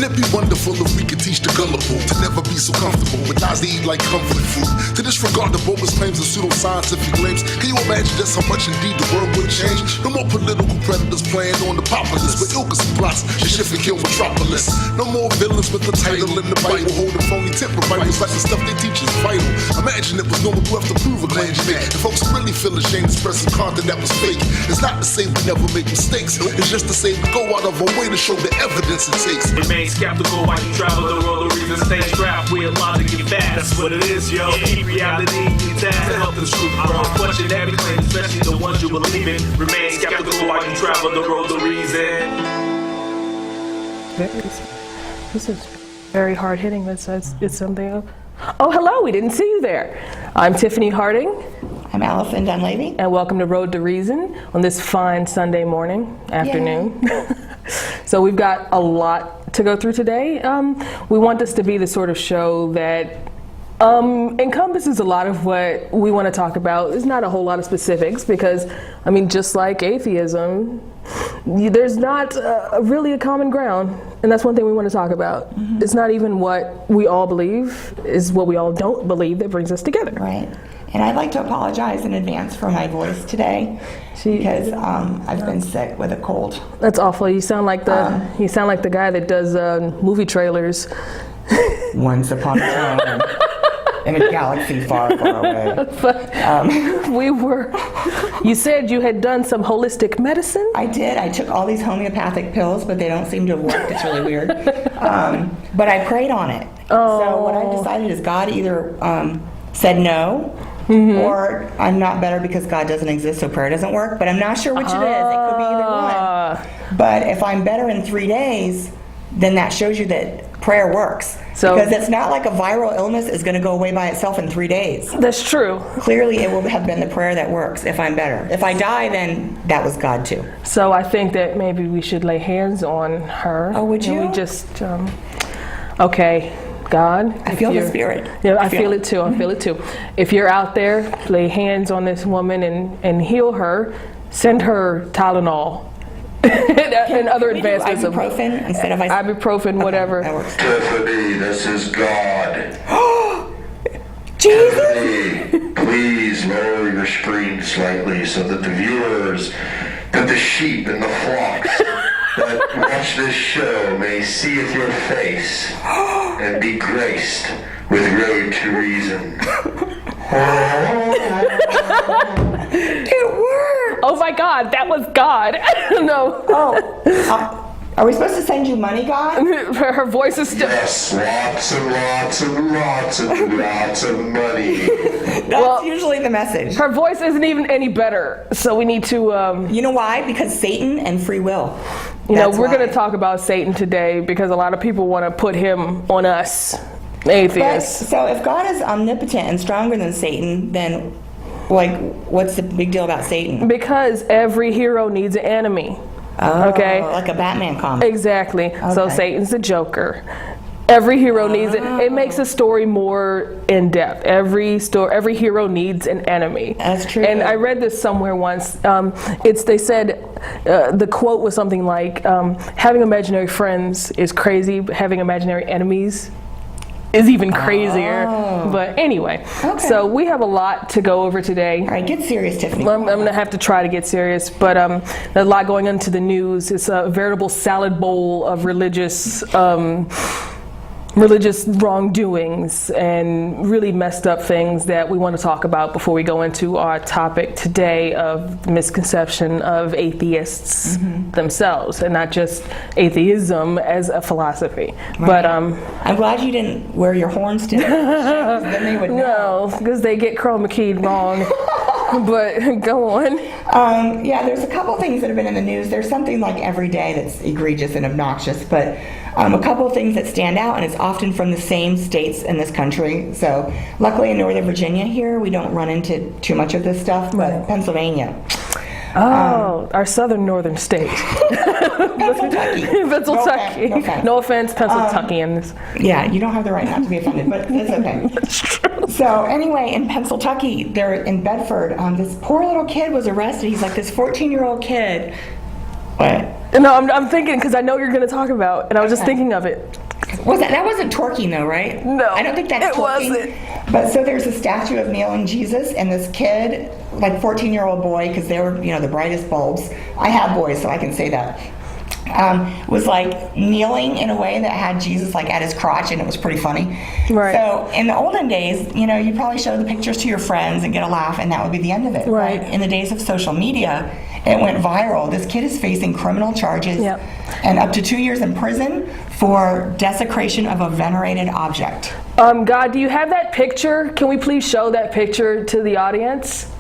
Wouldn't it be wonderful if we could teach the gullible to never be so comfortable, but not to eat like comfort food, to disregard the bogus claims and pseudoscientific claims? Can you imagine just how much indeed the world would change? No more political predators playing on the populace, but ilkes and plots to shift and kill metropolis. No more villains with the title in the Bible, holding phony temper Bibles like the stuff they teach is vital. Imagine it was normal to have to prove a claim you make, and folks really feel ashamed expressing content that was fake. It's not to say we never make mistakes, it's just to say we go out of our way to show the evidence it takes. Remain skeptical while you travel the road of reason. Stay strapped with logic and facts. That's what it is, yo. Keep reality intact to help the truth grow. Question every claim, especially the ones you believe in. Remain skeptical while you travel the road of reason. This is very hard hitting. It's something. Oh, hello. We didn't see you there. I'm Tiffany Harding. I'm Allison Dunleavy. And welcome to Road to Reason on this fine Sunday afternoon. So we've got a lot to go through today. We want this to be the sort of show that encompasses a lot of what we want to talk about. There's not a whole lot of specifics because, I mean, just like atheism, there's not really a common ground. And that's one thing we want to talk about. Mm-hmm. It's not even what we all believe, it's what we all don't believe that brings us together. Right. And I'd like to apologize in advance for my voice today because I've been sick with a cold. That's awful. You sound like the guy that does movie trailers. Once upon a time in a galaxy far, far away. You said you had done some holistic medicine? I did. I took all these homeopathic pills, but they don't seem to have worked. It's really weird. But I prayed on it. Oh. So what I decided is God either said no, or I'm not better because God doesn't exist, so prayer doesn't work. But I'm not sure which it is. It could be either one. But if I'm better in 3 days, then that shows you that prayer works. Because it's not like a viral illness is going to go away by itself in 3 days. That's true. Clearly, it will have been the prayer that works if I'm better. If I die, then that was God too. So I think that maybe we should lay hands on her. Oh, would you? And we just, okay. God, I feel the spirit. Yeah, I feel it too. I feel it too. If you're out there, lay hands on this woman and heal her. Send her Tylenol and other advancements. Ibuprofen instead of ibuprofen, whatever. That works. Tiffany, this is God. Jesus! Tiffany, please lower your screen slightly so that the viewers, that the sheep and the flocks that watch this show may seeth your face and be graced with Road to Reason. It worked! Oh my God, that was God. No. Oh. Are we supposed to send you money, God? Her voice is still... Yes, lots and lots and lots and lots of money. That's usually the message. Her voice isn't even any better, so we need to... You know why? Because Satan and free will. We're going to talk about Satan today because a lot of people want to put him on us, atheists. So if God is omnipotent and stronger than Satan, then what's the big deal about Satan? Because every hero needs an enemy. Oh, okay, like a Batman comic. Exactly. Okay. So Satan's the Joker. Every hero needs it. It makes a story more in depth. Every hero needs an enemy. That's true. And I read this somewhere once. They said the quote was something like, "Having imaginary friends is crazy, but having imaginary enemies is even crazier." But anyway, so we have a lot to go over today. All right, get serious, Tiffany. I'm going to have to try to get serious, but there's a lot going into the news. It's a veritable salad bowl of religious wrongdoings and really messed up things that we want to talk about before we go into our topic today of misconception of atheists themselves, and not just atheism as a philosophy. Right. But I'm glad you didn't wear your horns today. Then they would know. No, because they get chroma keyed wrong. But go on. Yeah, there's a couple things that have been in the news. There's something like every day that's egregious and obnoxious, but a couple of things that stand out, and it's often from the same states in this country. So luckily in Northern Virginia here, we don't run into too much of this stuff, but Pennsylvania. Our southern northern state. Pennsylvania. No offense. No offense, Pennsylvanians. Yeah, you don't have the right not to be offended, but it's okay. That's true. So anyway, in Pennsylvania, they're in Bedford, this poor little kid was arrested. He's like this 14-year-old kid. What? No, I'm thinking because I know what you're going to talk about, and I was just thinking of it. That wasn't twerking though, right? No, I don't think that's it twerking. wasn't. But so there's a statue of kneeling Jesus, and this kid, like 14-year-old boy, because they were, the brightest bulbs. I have boys, so I can say that. Was like kneeling in a way that had Jesus like at his crotch, and it was pretty funny. Right. So in the olden days, you probably show the pictures to your friends and get a laugh, and that would be the end of it. Right. But in the days of social media, it went viral. This kid is facing criminal charges and up to 2 years in prison for desecration of a venerated object. God, do you have that picture? Can we please show that picture to the audience?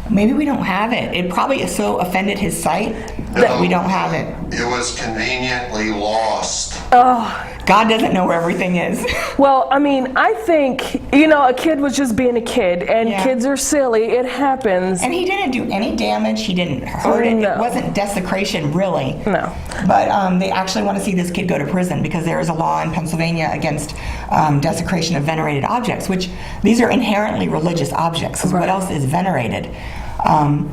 Maybe we don't have it. It probably so offended his sight that we don't have it. It was conveniently lost. God doesn't know where everything is. Well, I mean, I think, a kid was just being a kid, and kids are silly. It happens. And he didn't do any damage. He didn't hurt it. No. It wasn't desecration, really. No. But they actually want to see this kid go to prison because there is a law in Pennsylvania against desecration of venerated objects, which these are inherently religious objects. Because what else is venerated?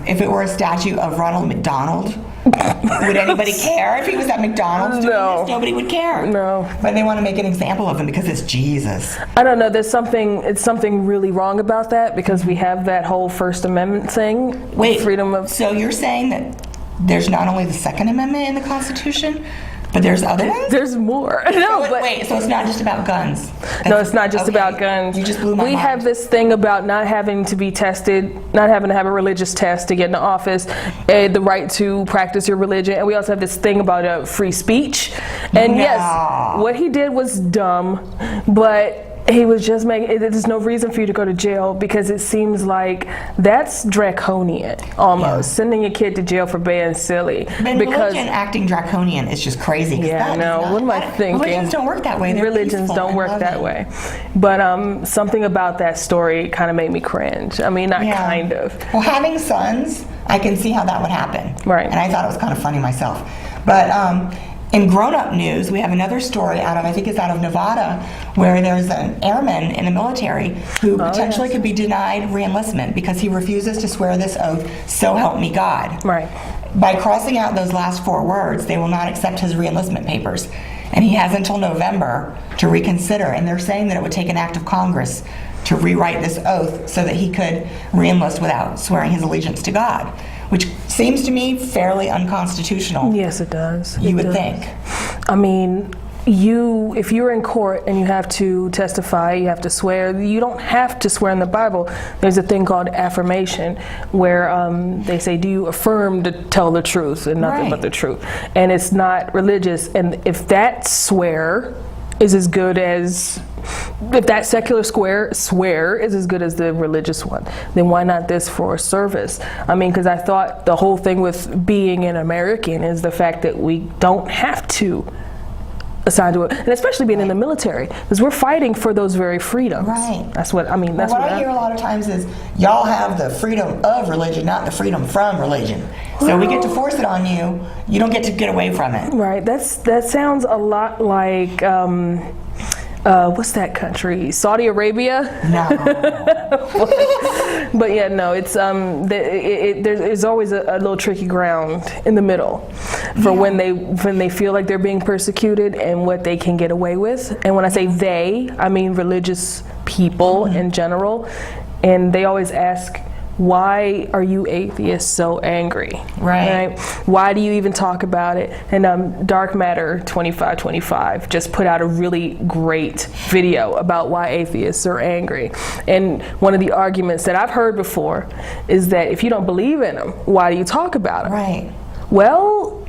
If it were a statue of Ronald McDonald, would anybody care if he was at McDonald's doing this? Nobody would care. No. But they want to make an example of him because it's Jesus. I don't know. It's something really wrong about that because we have that whole First Amendment thing. Wait, freedom of. So you're saying that there's not only the Second Amendment in the Constitution, but there's other ones? There's more. No, but wait, so it's not just about guns? No, it's not just about guns. You just blew my mind. We have this thing about not having to be tested, not having to have a religious test to get into office, and the right to practice your religion. And we also have this thing about free speech. And yes, what he did was dumb, but he was just making, there's no reason for you to go to jail because it seems like that's draconian almost, sending a kid to jail for being silly. But religion acting draconian is just crazy. Yeah, no, what am I thinking? Religions don't work that way. They're Religions peaceful don't and work that loving. way. But something about that story kind of made me cringe. I mean, not kind of. Well, having sons, I can see how that would happen. Right. And I thought it was kind of funny myself. But in grown-up news, we have another story I think it's out of Nevada, where there's an airman in the military who potentially could be denied reenlistment because he refuses to swear this oath, "So help me God." Right. By crossing out those last 4 words, they will not accept his reenlistment papers. And he has until November to reconsider, and they're saying that it would take an act of Congress to rewrite this oath so that he could reenlist without swearing his allegiance to God, which seems to me fairly unconstitutional. Yes, it does. You would think. I mean, if you're in court and you have to testify, you have to swear, you don't have to swear in the Bible. There's a thing called affirmation where they say, do you affirm to tell the truth and nothing but the truth? And it's not religious. And if that swear is as good as, if that secular swear is as good as the religious one, then why not this for service? I mean, because I thought the whole thing with being an American is the fact that we don't have to assign to it, and especially being in the military, because we're fighting for those very freedoms. Right. That's what I mean. That's what I hear a lot of times is y'all have the freedom of religion, not the freedom from religion. So we get to force it on you. You don't get to get away from it. Right. That sounds a lot like what's that country? Saudi Arabia? No. But yeah, no, it's there's always a little tricky ground in the middle for when they feel like they're being persecuted and what they can get away with. And when I say they, I mean religious people in general. And they always ask, why are you atheists so angry? Right. Why do you even talk about it? And Dark Matter 2525 just put out a really great video about why atheists are angry. And one of the arguments that I've heard before is that if you don't believe in them, why do you talk about them? Right. Well,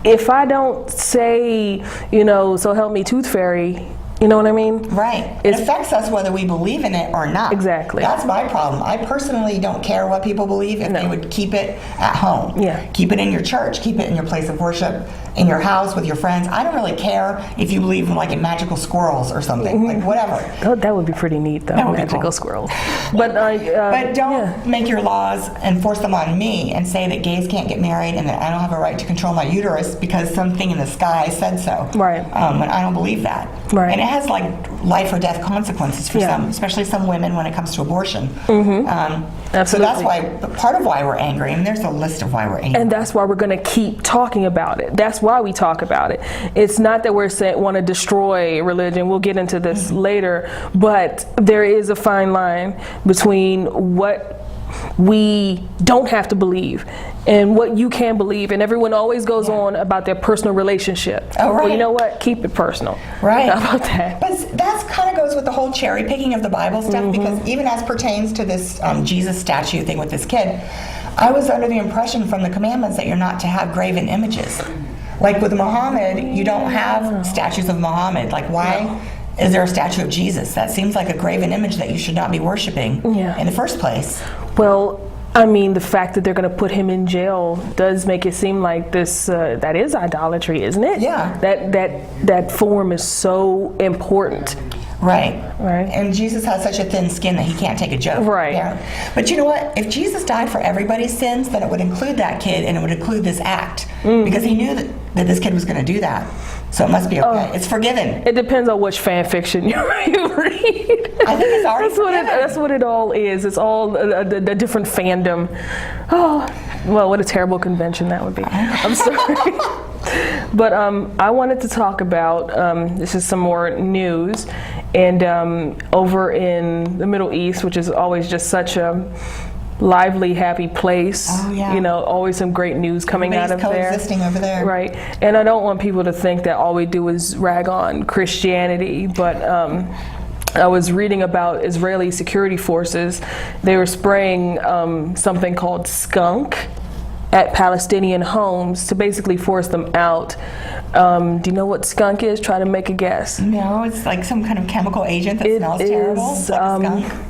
if I don't say, so help me Tooth Fairy, you know what I mean? Right. It affects us whether we believe in it or not. Exactly. That's my problem. I personally don't care what people believe if they would keep it at home. Yeah. Keep it in your church. Keep it in your place of worship. in your house with your friends. I don't really care if you believe in like in magical squirrels or something, like whatever. Oh, that would be pretty neat, though. That would be Magical cool. squirrels. But But don't make your laws and force them on me and say that gays can't get married and that I don't have a right to control my uterus because something in the sky said so. Right. When I don't believe that. Right. And it has like life or death consequences for some, especially some women when it comes to abortion. So Absolutely. that's why, part of why we're angry, and there's a list of why we're angry. And that's why we're going to keep talking about it. That's why we talk about it. It's not that we're saying want to destroy religion. We'll get into this later, but there is a fine line between what we don't have to believe and what you can believe. And everyone always goes on about their personal relationship. Oh, right. Well, you know what? Keep it personal. Right. How about that? But that kind of goes with the whole cherry picking of the Bible stuff, because even as pertains to this Jesus statue thing with this kid, I was under the impression from the commandments that you're not to have graven images. Like with Muhammad, you don't have statues of Muhammad. Like why is there a statue of Jesus? That seems like a graven image that you should not be worshiping in the first place. Well, I mean, the fact that they're going to put him in jail does make it seem like this, that is idolatry, isn't it? Yeah. That form is so important. Right. Right. And Jesus has such a thin skin that he can't take a joke. Right. Yeah. But you know what? If Jesus died for everybody's sins, then it would include that kid and it would include this act. Because he knew that this kid was going to do that. So it must be okay. It's forgiven. It depends on which fan fiction you read. I think it's already forgiven. That's what it all is. It's all a different fandom. Oh, well, what a terrible convention that would be. I'm sorry. But I wanted to talk about, this is some more news, and over in the Middle East, which is always just such a lively, happy place. Oh, yeah. You know, always some great news coming out of there. Coexisting over there. Right. And I don't want people to think that all we do is rag on Christianity, but I was reading about Israeli security forces. They were spraying something called skunk at Palestinian homes to basically force them out. Do you know what skunk is? Try to make a guess. No, it's like some kind of chemical agent that smells terrible. It's like a skunk.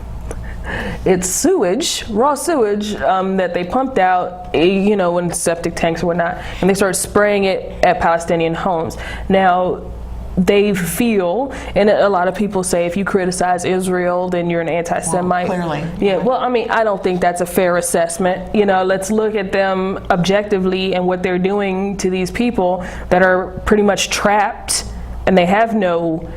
It's sewage, raw sewage that they pumped out, you know, in septic tanks or whatnot, and they started spraying it at Palestinian homes. Now, they feel, and a lot of people say if you criticize Israel, then you're an anti-Semite. Well, clearly. Yeah, well, I mean, I don't think that's a fair assessment. You know, let's look at them objectively and what they're doing to these people that are pretty much trapped, and they have no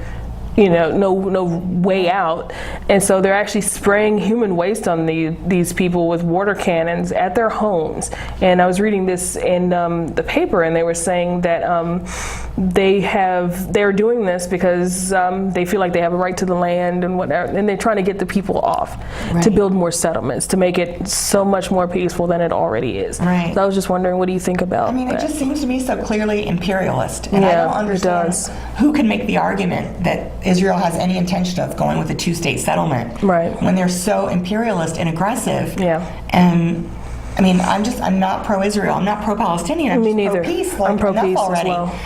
way out, and so they're actually spraying human waste on these people with water cannons at their homes. And I was reading this in the paper, and they were saying that they're doing this because they feel like they have a right to the land and whatever, and they're trying to get the people off to build more settlements to make it so much more peaceful than it already is. Right. So I was just wondering, what do you think about? I mean, that? it just seems to me so clearly imperialist, and I don't understand who can make the argument that Israel has any intention of going with a two-state settlement, when they're so imperialist and aggressive. And I mean, I'm not pro-Israel. I'm not pro-Palestinian. I'm just pro-peace. Like, I'm pro-peace as well.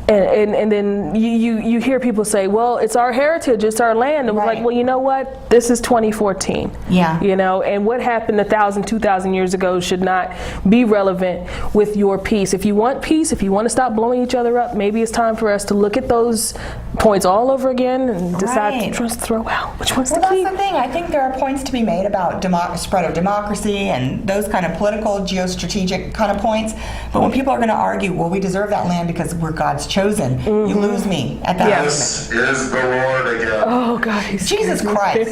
And then you hear people say, well, it's our heritage, it's our land. And we're like, well, you know what? This is 2014. Yeah. You know, and what happened 1,000, 2,000 years ago should not be relevant with your peace. If you want peace, if you want to stop blowing each other up, maybe it's time for us to look at those points all over again and decide to just throw out which ones to keep. Well, that's the thing. I think there are points to be made about spread of democracy and those kind of political, geostrategic kind of points. But when people are going to argue, well, we deserve that land because we're God's chosen, you lose me at that argument. This is the Lord again. Oh, God. Jesus Christ.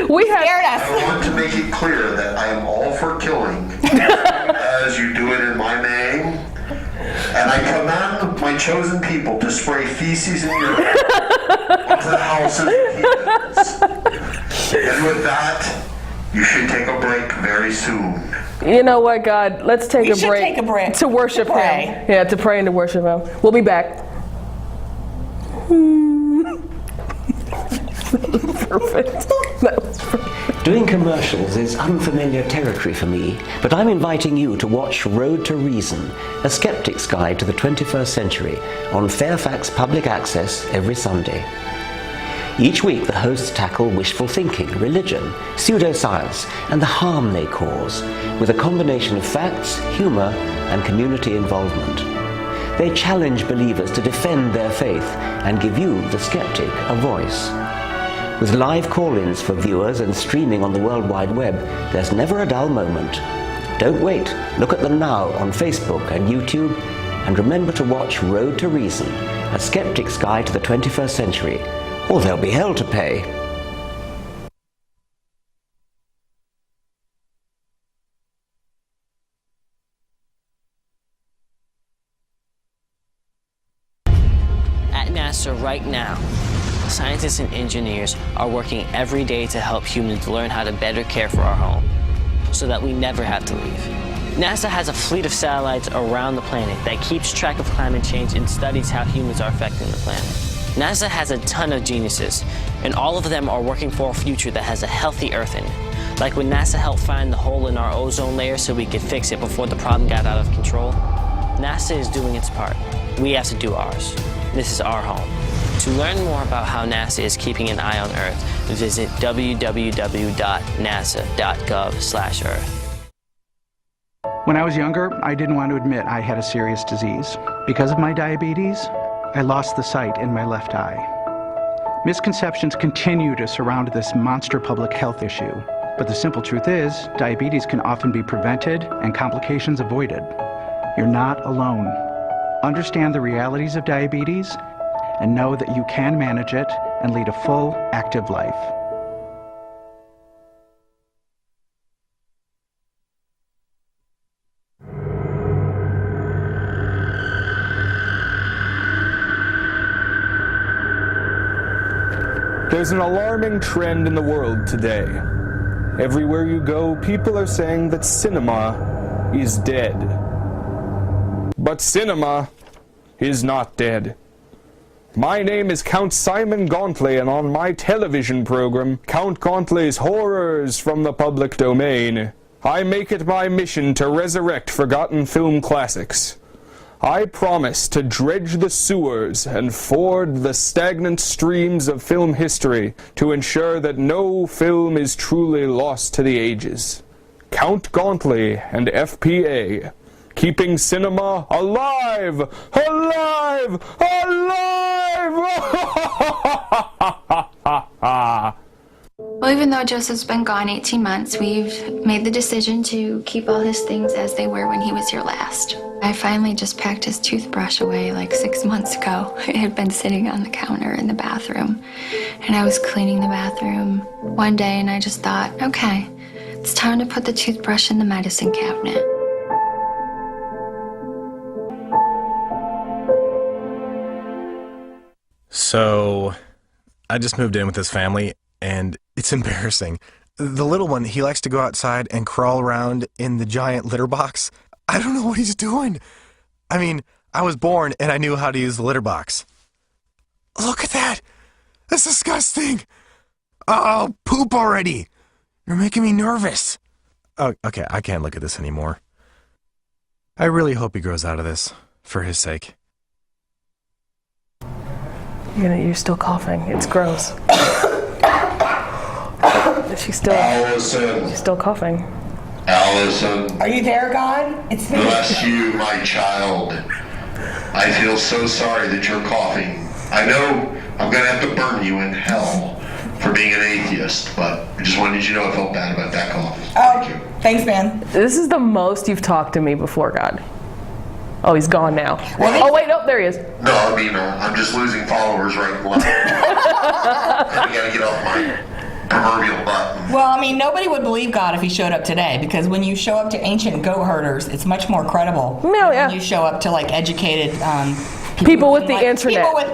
We scared us. I want to make it clear that I am all for killing, as you do it in my name. And I command my chosen people to spray feces and urine onto the houses of heathens. And with that, you should take a break very soon. You know what, God? Let's take a break to worship Him. Yeah, to pray and to worship Him. We'll be back. Perfect. That was perfect. Doing commercials is unfamiliar territory for me, but I'm inviting you to watch Road to Reason, a skeptic's guide to the 21st century, on Fairfax Public Access every Sunday. Each week, the hosts tackle wishful thinking, religion, pseudoscience, and the harm they cause, with a combination of facts, humor, and community involvement. They challenge believers to defend their faith and give you, the skeptic, a voice. With live call-ins for viewers and streaming on the World Wide Web, there's never a dull moment. Don't wait. Look at them now on Facebook and YouTube, and remember to watch Road to Reason, A Skeptic's Guide to the 21st Century, or there'll be hell to pay. At NASA right now, scientists and engineers are working every day to help humans learn how to better care for our home, so that we never have to leave. NASA has a fleet of satellites around the planet that keeps track of climate change and studies how humans are affecting the planet. NASA has a ton of geniuses, and all of them are working for a future that has a healthy Earth in it. Like when NASA helped find the hole in our ozone layer so we could fix it before the problem got out of control. NASA is doing its part. We have to do ours. This is our home. To learn more about how NASA is keeping an eye on Earth, visit www.nasa.gov/Earth. When I was younger, I didn't want to admit I had a serious disease. Because of my diabetes, I lost the sight in my left eye. Misconceptions continue to surround this monster public health issue. But the simple truth is, diabetes can often be prevented and complications avoided. You're not alone. Understand the realities of diabetes and know that you can manage it and lead a full, active life. There's an alarming trend in the world today. Everywhere you go, people are saying that cinema is dead. But cinema is not dead. My name is Count Simon Gauntley, and on my television program, Count Gauntley's Horrors from the Public Domain, I make it my mission to resurrect forgotten film classics. I promise to dredge the sewers and ford the stagnant streams of film history to ensure that no film is truly lost to the ages. Count Gauntley and FPA, keeping cinema alive! Alive! Alive! Well, even though Joseph's been gone 18 months, we've made the decision to keep all his things as they were when he was here last. I finally just packed his toothbrush away like 6 months ago. It had been sitting on the counter in the bathroom. And I was cleaning the bathroom one day and I just thought, okay, it's time to put the toothbrush in the medicine cabinet. So, I just moved in with this family, and it's embarrassing. The little one, he likes to go outside and crawl around in the giant litter box. I don't know what he's doing. I mean, I was born and I knew how to use the litter box. Look at that! That's disgusting! Oh, poop already! You're making me nervous. Oh, okay, I can't look at this anymore. I really hope he grows out of this, for his sake. You're still coughing. It's gross. She's still coughing. Allison. Are you there, God? It's me. Bless you, my child. I feel so sorry that you're coughing. I know I'm going to have to burn you in hell for being an atheist, but I just wanted you to know I felt bad about that cough. Thank you. Thanks, man. This is the most you've talked to me before, God. Oh, he's gone now. Well, oh, wait, no, there he is. No, I mean, I'm just losing followers right and left. I gotta get off my proverbial button. Well, I mean, nobody would believe God if he showed up today, because when you show up to ancient goat herders, it's much more credible yeah. when you show up to, like, educated people with the internet. People with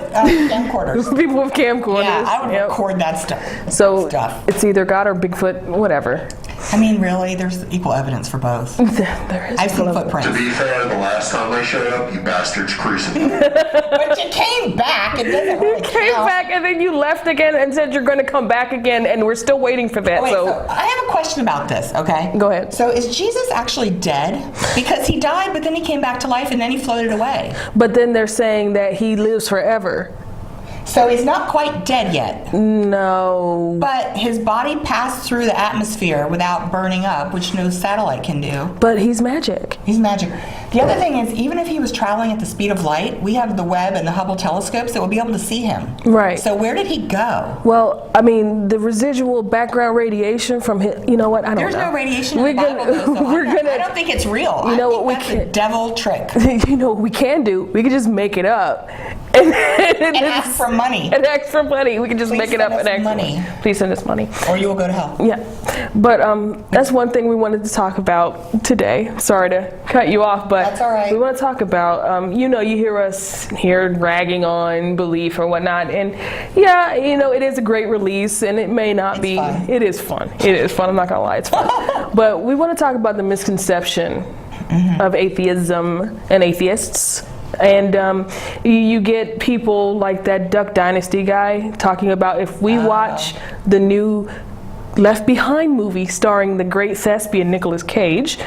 camcorders. People with camcorders. Yeah, I would record that stuff. So it's either God or Bigfoot, whatever. I mean, really, there's equal evidence for both. There is. I've seen footprints. To be fair, the last time I showed up, you bastards crucified. But you came back. It doesn't really You came back and then you left again and said you're going to come back again, and we're still waiting for that. Wait, so I have a question about this, okay? Go ahead. So is Jesus actually dead? Because he died, but then he came back to life and then he floated away. But then they're saying that he lives forever. So he's not quite dead yet. No. But his body passed through the atmosphere without burning up, which no satellite can do. But he's magic. He's magic. The other thing is, even if he was traveling at the speed of light, we have the Webb and the Hubble telescopes that will be able to see him. Right. So where did he go? Well, I mean, the residual background radiation from his, you know what? I don't know. There's no radiation in the Bible, though, so I don't think it's real. You know what we that's can, a devil trick. You know what we can do? We can just make it up. And ask for money. And ask for money. We can just Please make it up send and us ask money. Please send us money. Or you will go to hell. Yeah. But that's one thing we wanted to talk about today. Sorry to cut you off, but that's all right. We want to talk about, you hear us here ragging on belief or whatnot. And yeah, it is a great release, and it may not be. Fun. It is fun. It is fun. I'm not going to lie. It's fun. But we want to talk about the misconception of atheism and atheists. And you get people like that Duck Dynasty guy talking about if we watch the new Left Behind movie starring the great thespian Nicolas Cage,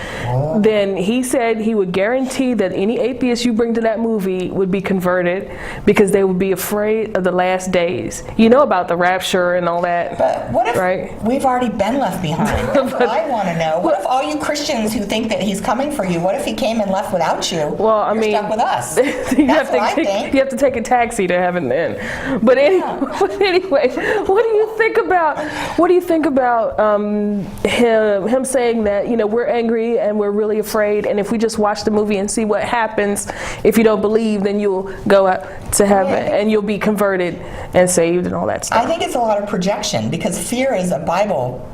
then he said he would guarantee that any atheist you bring to that movie would be converted because they would be afraid of the last days. You know about the rapture and all that. But what if we've already been left behind? That's what I want to know. What if all you Christians who think that he's coming for you, what if he came and left without you? Well, I mean, stuck with us. you have to take a taxi to heaven then. But anyway, what do you think about him saying that we're angry and we're really afraid, and if we just watch the movie and see what happens, if you don't believe, then you'll go out to heaven and you'll be converted and saved and all that stuff? I think it's a lot of projection because fear is a Bible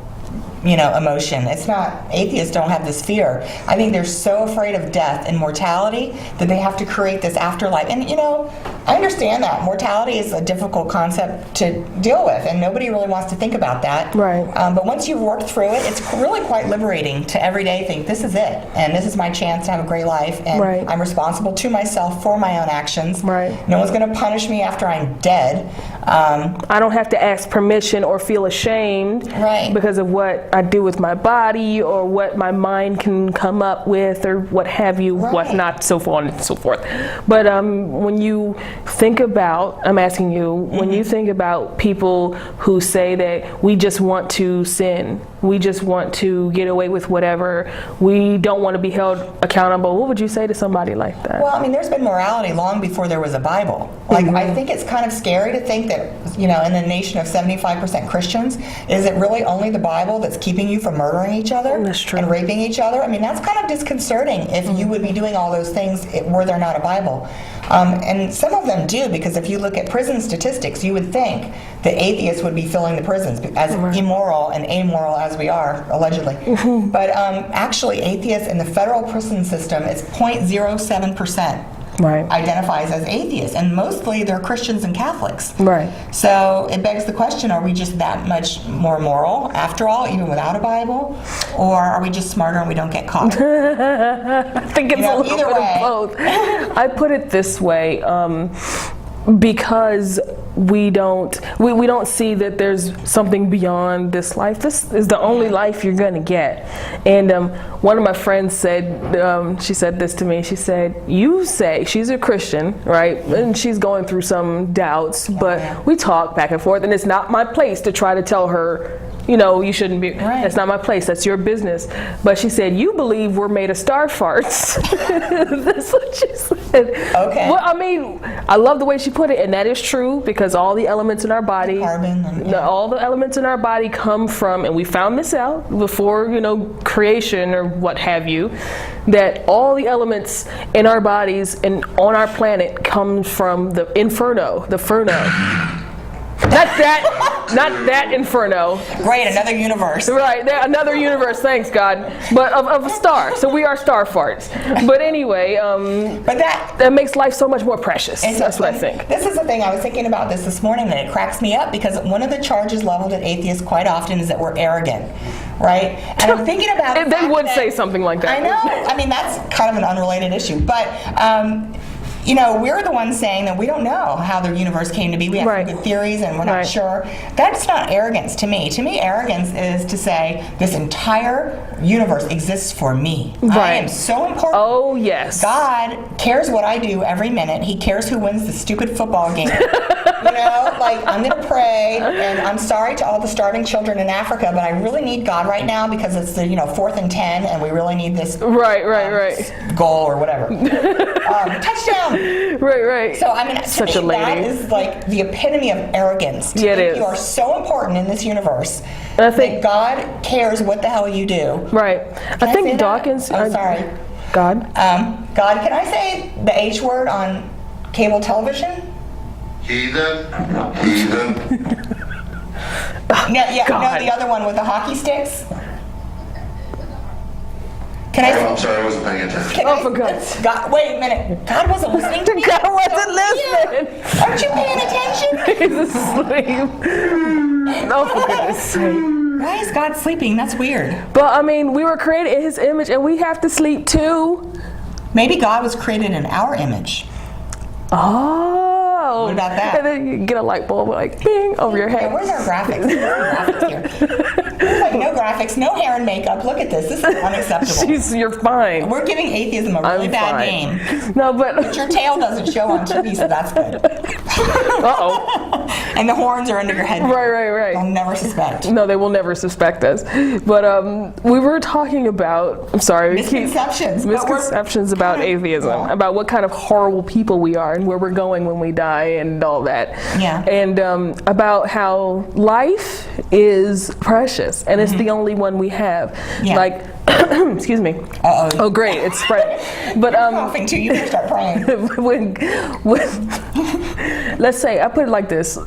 emotion. It's not, atheists don't have this fear. I think they're so afraid of death and mortality that they have to create this afterlife. And I understand that mortality is a difficult concept to deal with, and nobody really wants to think about that. Right. But once you've worked through it, it's really quite liberating to every day think, this is it, and this is my chance to have a great life, and I'm responsible to myself for my own actions. Right. No one's going to punish me after I'm dead. I don't have to ask permission or feel ashamed because of what I do with my body or what my mind can come up with or what have you, what not, so on and so forth. But when you think about, I'm asking you, when you think about people who say that we just want to sin, we just want to get away with whatever, we don't want to be held accountable, what would you say to somebody like that? Well, I mean, there's been morality long before there was a Bible. Like, I think it's kind of scary to think that, in a nation of 75% Christians, is it really only the Bible that's keeping you from murdering each other and raping each other? I mean, that's kind of disconcerting if you would be doing all those things were there not a Bible. And some of them do, because if you look at prison statistics, you would think that atheists would be filling the prisons, as immoral and amoral as we are, allegedly. But actually, atheists in the federal prison system, it's 0.07%. Identifies as atheists, and mostly they're Christians and Catholics. So it begs the question, are we just that much more moral after all, even without a Bible? Or are we just smarter and we don't get caught? I think it's a little bit of both. I put it this way, because we don't see that there's something beyond this life. This is the only life you're going to get. And one of my friends said, she said this to me, she said, you say, she's a Christian, right? And she's going through some doubts, but we talk back and forth, and it's not my place to try to tell her, you shouldn't be, that's not my place, that's your business. But she said, you believe we're made of star farts. That's what she said. Okay. Well, I mean, I love the way she put it, and that is true, because all the elements in our body, all the elements in our body come from, and we found this out before, creation or what have you, that all the elements in our bodies and on our planet come from the inferno, the furno. Not that inferno. Great, another universe. Right, another universe, thanks God. But of a star. So we are star farts. But anyway, but that makes life so much more precious. That's what I think. This is the thing, I was thinking about this morning, that it cracks me up, because one of the charges leveled at atheists quite often is that we're arrogant. Right? And I'm thinking about they would say something like that. I know. I mean, that's kind of an unrelated issue. But you know, we're the ones saying that we don't know how the universe came to be. We have some good theories and we're not sure. That's not arrogance to me. To me, arrogance is to say this entire universe exists for me. I am so important. Oh, yes. God cares what I do every minute. He cares who wins the stupid football game. You know, like, I'm going to pray, and I'm sorry to all the starving children in Africa, but I really need God right now because it's the, 4th and 10, and we really need this goal or whatever. Touchdown! Right. So, I mean, such to a me, lady. that is like the epitome of arrogance. To think you are so important in this universe. And I think God cares what the hell you do. Right. I think Dawkins. Oh, sorry. God. God, can I say the H word on cable television? Heathen. No, the other one with the hockey sticks. Can I? I'm sorry, I wasn't paying attention. For God's God, wait a minute. God wasn't listening to me. God wasn't listening. Aren't you paying attention? He's asleep. Oh, for goodness sake. Why is God sleeping? That's weird. But I mean, we were created in His image, and we have to sleep too. Maybe God was created in our image. Oh. What about that? And then you get a light bulb like bing over your head. Yeah, where's our graphics? There's like no graphics, no hair and makeup. Look at this. This is unacceptable. You're fine. We're giving atheism a really bad name. No, but your tail doesn't show on TV, so that's good. Uh-oh. And the horns are under your head. Right. They'll never suspect. No, they will never suspect us. But we were talking about, I'm sorry. Misconceptions about atheism, about what kind of horrible people we are and where we're going when we die and all that. Yeah. And about how life is precious and it's the only one we have. Yeah. Like, excuse me. Uh-oh. Oh, great, it's spreading. But coughing too. You can start praying. Let's say I put it like this: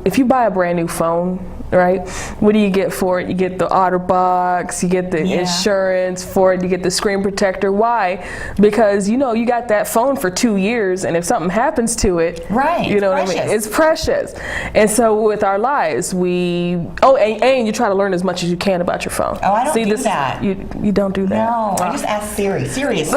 if you buy a brand new phone, right? What do you get for it? You get the OtterBox, you get the insurance for it, you get the screen protector. Why? Because you got that phone for 2 years, and if something happens to it, you know what I mean? It's precious. And so with our lives, and you try to learn as much as you can about your phone. Oh, I don't do that. You don't do that. No, I just ask Siri. Siri is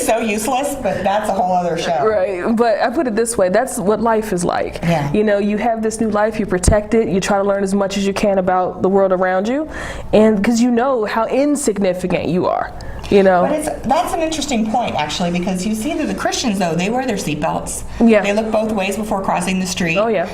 so useless, but that's a whole other show. Right, but I put it this way: that's what life is like. Yeah. You have this new life, you protect it. You try to learn as much as you can about the world around you, and because you know how insignificant you are, But that's an interesting point, actually, because you see that the Christians, though, they wear their seatbelts. Yeah. They look both ways before crossing the street. Oh, yeah.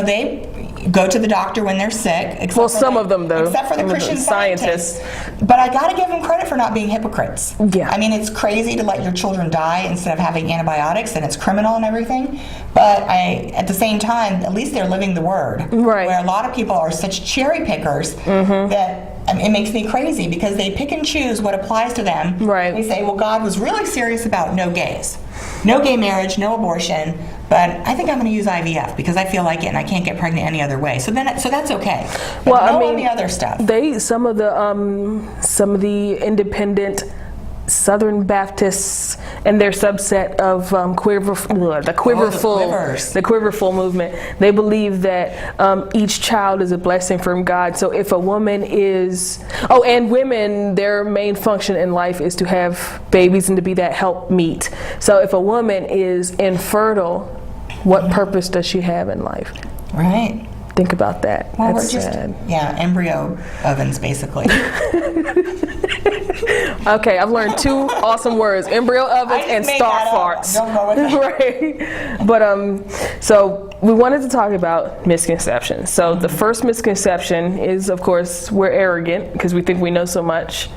They go to the doctor when they're sick. Some of them, though. Except for the Christian scientists. But I got to give them credit for not being hypocrites. Yeah. I mean, it's crazy to let your children die instead of having antibiotics, and it's criminal and everything. But at the same time, at least they're living the word. Right. Where a lot of people are such cherry pickers that it makes me crazy because they pick and choose what applies to them. Right. They say, well, God was really serious about no gays. No gay marriage, no abortion, but I think I'm going to use IVF because I feel like it and I can't get pregnant any other way. So that's okay. But all the other stuff. Some of the independent Southern Baptists and their subset of the Quiverful movement, they believe that each child is a blessing from God. So if a woman and women, their main function in life is to have babies and to be that helpmeet. So if a woman is infertile, what purpose does she have in life? Right. Think about that. Well, That's we're just sad. Embryo ovens, basically. Okay, I've learned 2 awesome words: embryo ovens and star farts. Don't go with Right. that. But so we wanted to talk about misconceptions. So the first misconception is, of course, we're arrogant because we think we know so much.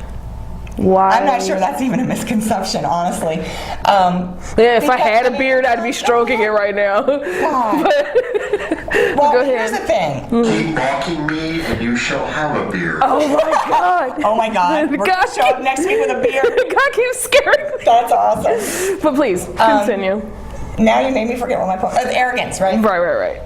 Why? I'm not sure that's even a misconception, honestly. If I had a beard, I'd be stroking it right now. Well, here's the thing. Keep mocking me, and you shall have a beard. Oh my God! Oh my God! We're going to show up next week with a beard. God keeps scaring me. That's awesome. But please continue. Now you made me forget what my point was. Arrogance, right? Right.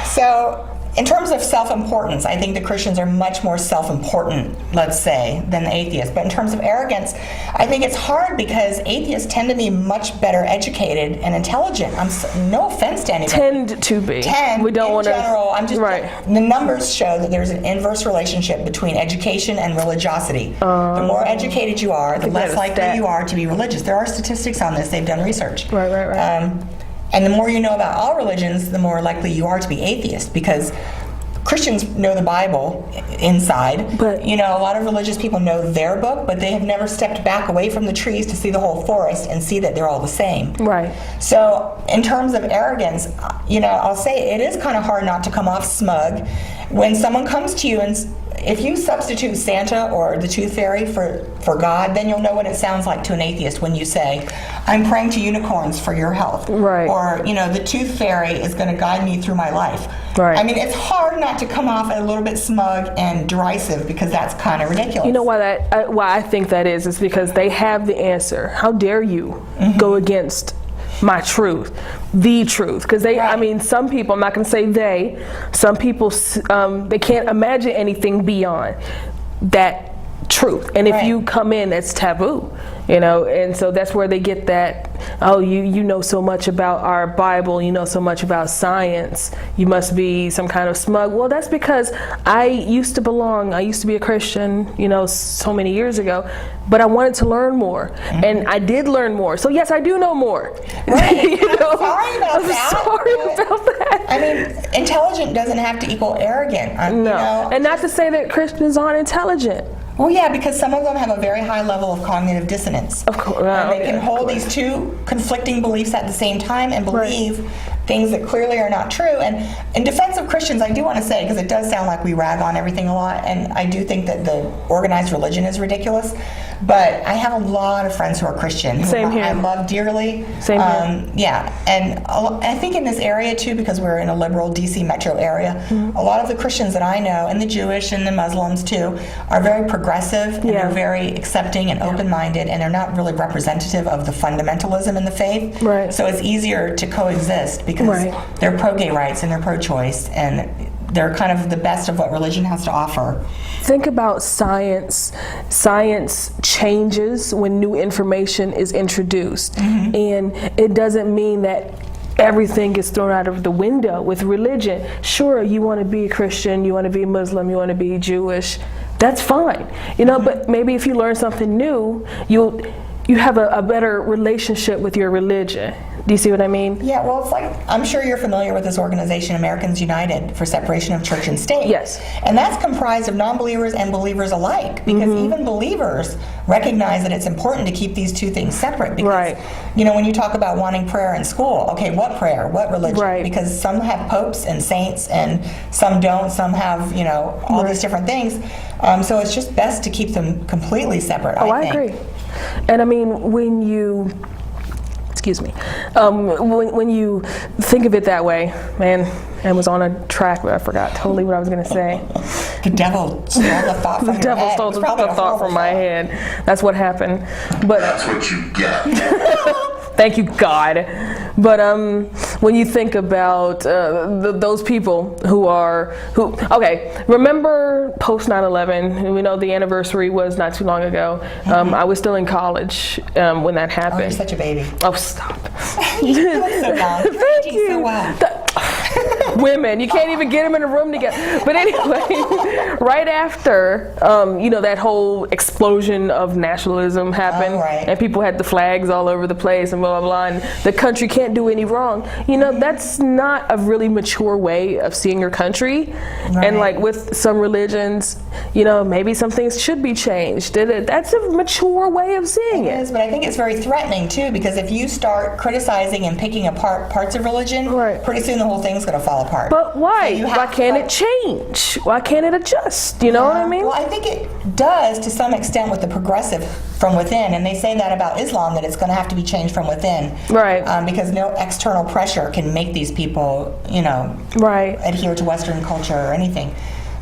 So in terms of self-importance, I think the Christians are much more self-important, let's say, than the atheists. But in terms of arrogance, I think it's hard because atheists tend to be much better educated and intelligent. No offense to anybody. Tend to be. We don't want to. In general, the numbers show that there's an inverse relationship between education and religiosity. The more educated you are, the less likely you are to be religious. There are statistics on this. They've done research. Right. And the more you know about all religions, the more likely you are to be atheist, because Christians know the Bible inside. But a lot of religious people know their book, but they have never stepped back away from the trees to see the whole forest and see that they're all the same. Right. So in terms of arrogance, I'll say it is kind of hard not to come off smug when someone comes to you and if you substitute Santa or the Tooth Fairy for God, then you'll know what it sounds like to an atheist when you say, I'm praying to unicorns for your health. Right. Or, the Tooth Fairy is going to guide me through my life. Right. I mean, it's hard not to come off a little bit smug and derisive because that's kind of ridiculous. You know why I think that is because they have the answer. How dare you go against my truth, the truth, because some people, I'm not going to say some people, they can't imagine anything beyond that truth. And if you come in, that's taboo, and so that's where they get that, you know so much about our Bible, you know so much about science, you must be some kind of smug. Well, that's because I used to be a Christian, so many years ago, but I wanted to learn more, and I did learn more. So yes, I do know more. Right. Sorry about that. I mean, intelligent doesn't have to equal arrogant. No, and not to say that Christians aren't intelligent. Well, yeah, because some of them have a very high level of cognitive dissonance. Of course. And they can hold these two conflicting beliefs at the same time and believe things that clearly are not true. And in defense of Christians, I do want to say, because it does sound like we rag on everything a lot, and I do think that the organized religion is ridiculous, but I have a lot of friends who are Christian. Same here. I love dearly. Same here. Yeah, and I think in this area too, because we're in a liberal DC metro area, a lot of the Christians that I know, and the Jewish and the Muslims too, are very progressive, and they're very accepting and open-minded, and they're not really representative of the fundamentalism in the faith. Right. So it's easier to coexist because they're pro-gay rights and they're pro-choice, and they're kind of the best of what religion has to offer. Think about science. Science changes when new information is introduced. And it doesn't mean that everything gets thrown out of the window with religion. Sure, you want to be a Christian, you want to be Muslim, you want to be Jewish. That's fine. But maybe if you learn something new, you have a better relationship with your religion. Do you see what I mean? Yeah, well, it's like, I'm sure you're familiar with this organization, Americans United for Separation of Church and State. Yes. And that's comprised of non-believers and believers alike, because even believers recognize that it's important to keep these two things separate. Because, when you talk about wanting prayer in school, okay, what prayer? What religion? Right. Because some have popes and saints, and some don't. Some have, all these different things. So it's just best to keep them completely separate, I think. Agree. And I mean, when you when you think of it that way, man, I was on a track, but I forgot totally what I was going to say. The devil stole the thought from your head. Stole the thought from my head. That's what happened. But that's what you get. Thank you, God. But when you think about those people remember post 9/11? We know the anniversary was not too long ago. I was still in college when that happened. Oh, you're such a baby. Oh, stop. You look so young. Thank you. So well. Women, you can't even get them in a room together. But anyway, right after that whole explosion of nationalism happened, and people had the flags all over the place and blah blah blah, and the country can't do any wrong. That's not a really mature way of seeing your country. And like with some religions, maybe some things should be changed. That's a mature way of seeing it. It is, but I think it's very threatening too, because if you start criticizing and picking apart parts of religion, pretty soon the whole thing's going to fall apart. But why? So why can't it change? Why can't it adjust? You know what I mean? Well, I think it does to some extent with the progressive from within, and they say that about Islam, that it's going to have to be changed from within. Right. Because no external pressure can make these people, adhere to Western culture or anything.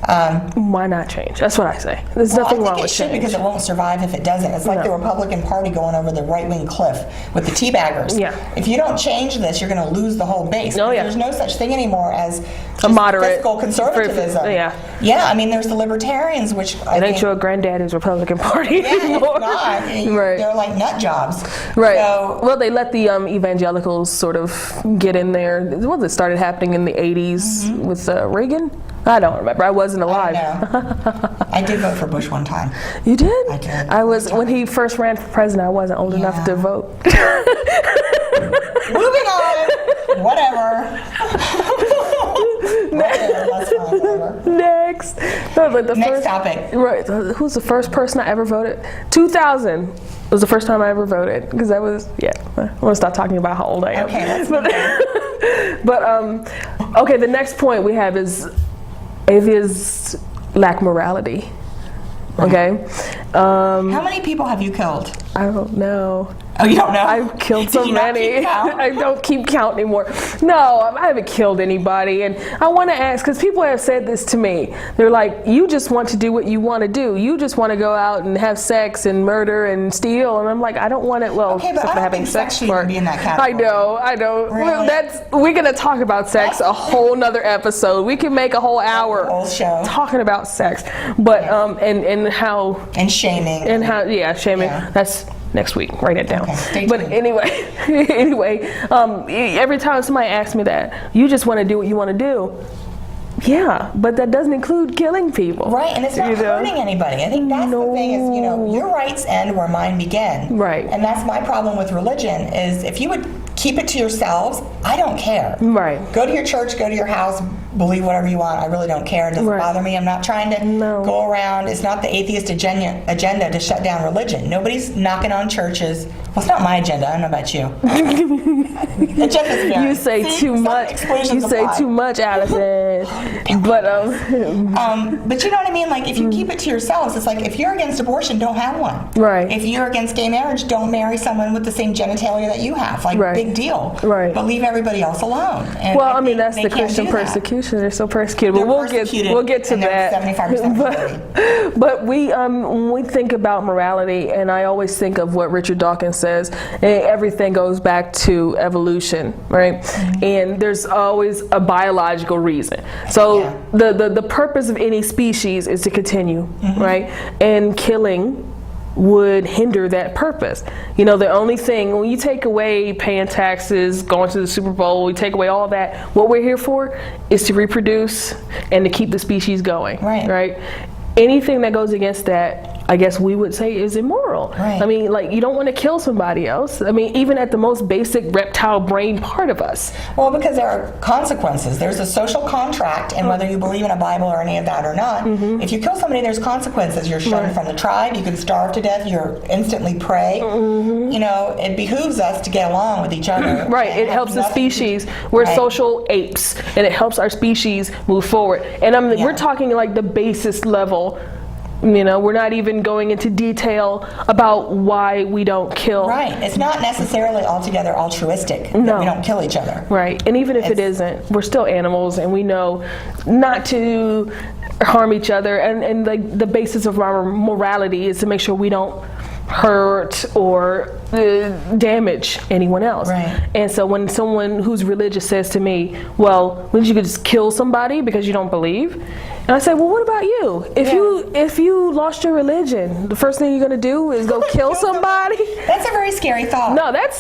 Why not change? That's what I say. There's nothing wrong with it should change. because it won't survive if it doesn't. It's like the Republican Party going over the right-wing cliff with the teabaggers. Yeah. If you don't change this, you're going to lose the whole base. Oh, yeah. There's no such thing anymore as a moderate fiscal conservatism. Yeah, I mean, there's the libertarians, which it ain't your granddaddy's Republican Party It's anymore. not. Right. They're like nut jobs. Right. So, well, they let the evangelicals sort of get in there. Well, it started happening in the 80s with Reagan. I don't remember. I wasn't alive. I did vote for Bush one time. You did? I did. I was when he first ran for president. I wasn't old enough to vote. Moving on. Whatever. That's fine, whatever. Next. Next topic. Right. Who's the first person I ever voted? 2000 was the first time I ever voted because I was I want to stop talking about how old I am. Okay, let's but okay. The next point we have is atheists lack morality. Okay. How many people have you killed? I don't know. Oh, you don't know? I've killed so many. I don't keep count anymore. No, I haven't killed anybody. And I want to ask, because people have said this to me. They're like, you just want to do what you want to do. You just want to go out and have sex and murder and steal. And I'm like, I don't want it. Well, okay, but I don't think sex should even be in that category. I know. Really? Well, we're going to talk about sex a whole nother episode. We can make a whole hour show talking about sex. But, and how. And shaming. And how, shaming. Yeah. That's next week. Write it down. Okay, but anyway, every time somebody asks me that, you just want to do what you want to do. Yeah, but that doesn't include killing people. Right, and it's not hurting anybody. I think that's the thing is, your rights end where mine begin. Right. And that's my problem with religion is if you would keep it to yourselves, I don't care. Right. Go to your church, go to your house, believe whatever you want. I really don't care. It doesn't bother me. I'm not trying to go around. It's not the atheist agenda to shut down religion. Nobody's knocking on churches. Well, it's not my agenda. I don't know about you. You say too much. You say too much, Allison. But but you know what I mean? Like if you keep it to yourselves, it's like if you're against abortion, don't have one. Right. If you're against gay marriage, don't marry someone with the same genitalia that you have. Like big deal. Right. But leave everybody else alone. And well, I mean that's the Christian persecution. They're so persecuted. But we'll get to that. 75%. But we when we think about morality, and I always think of what Richard Dawkins says. Everything goes back to evolution, right? Mm-hmm. And there's always a biological reason. So the purpose of any species is to continue, right? And killing would hinder that purpose. The only thing, when you take away paying taxes, going to the Super Bowl, we take away all that, what we're here for is to reproduce and to keep the species going, right? Anything that goes against that, I guess we would say is immoral. Right. I mean, like, you don't want to kill somebody else. I mean, even at the most basic reptile brain part of us. Well, because there are consequences. There's a social contract, and whether you believe in a Bible or any of that or not, if you kill somebody, there's consequences. You're shunned from the tribe. You can starve to death. You're instantly prey. It behooves us to get along with each other. Right. It helps the species. We're social apes, and it helps our species move forward. And we're talking like the basest level. We're not even going into detail about why we don't kill. Right. It's not necessarily altogether altruistic that we don't kill each other. Right. And even if it isn't, we're still animals, and we know not to harm each other. And like the basis of our morality is to make sure we don't hurt or damage anyone else. Right. And so when someone who's religious says to me, well, wouldn't you could just kill somebody because you don't believe? And I say, well, what about you? If you lost your religion, the first thing you're going to do is go kill somebody? That's a very scary thought. No, that's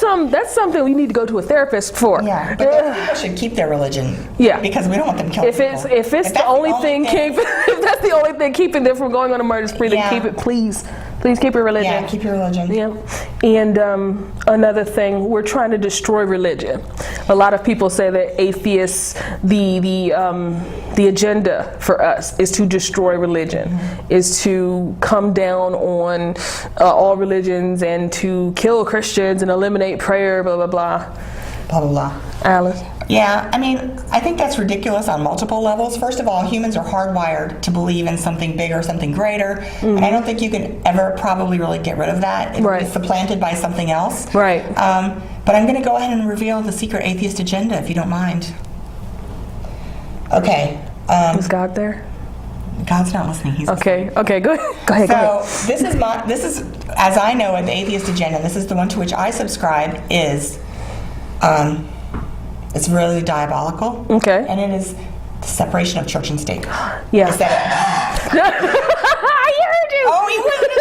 something we need to go to a therapist for. Yeah, but those people should keep their religion. Yeah. Because we don't want them killing people. If that's the only thing keeping them from going on a murder spree, then keep it, please. Please keep your religion. Yeah, keep your religion. Yeah. And another thing, we're trying to destroy religion. A lot of people say that atheists, the agenda for us is to destroy religion, is to come down on all religions and to kill Christians and eliminate prayer, blah, blah, blah. Blah, blah, blah. Alice? Yeah, I mean, I think that's ridiculous on multiple levels. First of all, humans are hardwired to believe in something bigger, something greater. And I don't think you can ever probably really get rid of that. It's supplanted by something else. Right. But I'm going to go ahead and reveal the secret atheist agenda, if you don't mind. Okay. Is God there? God's not listening. He's Okay, go ahead. So this is as I know it, the atheist agenda. This is the one to which I subscribe. Is it's really diabolical. Okay. And it is the separation of church and state. Yeah. Is that I heard you. Oh, he wasn't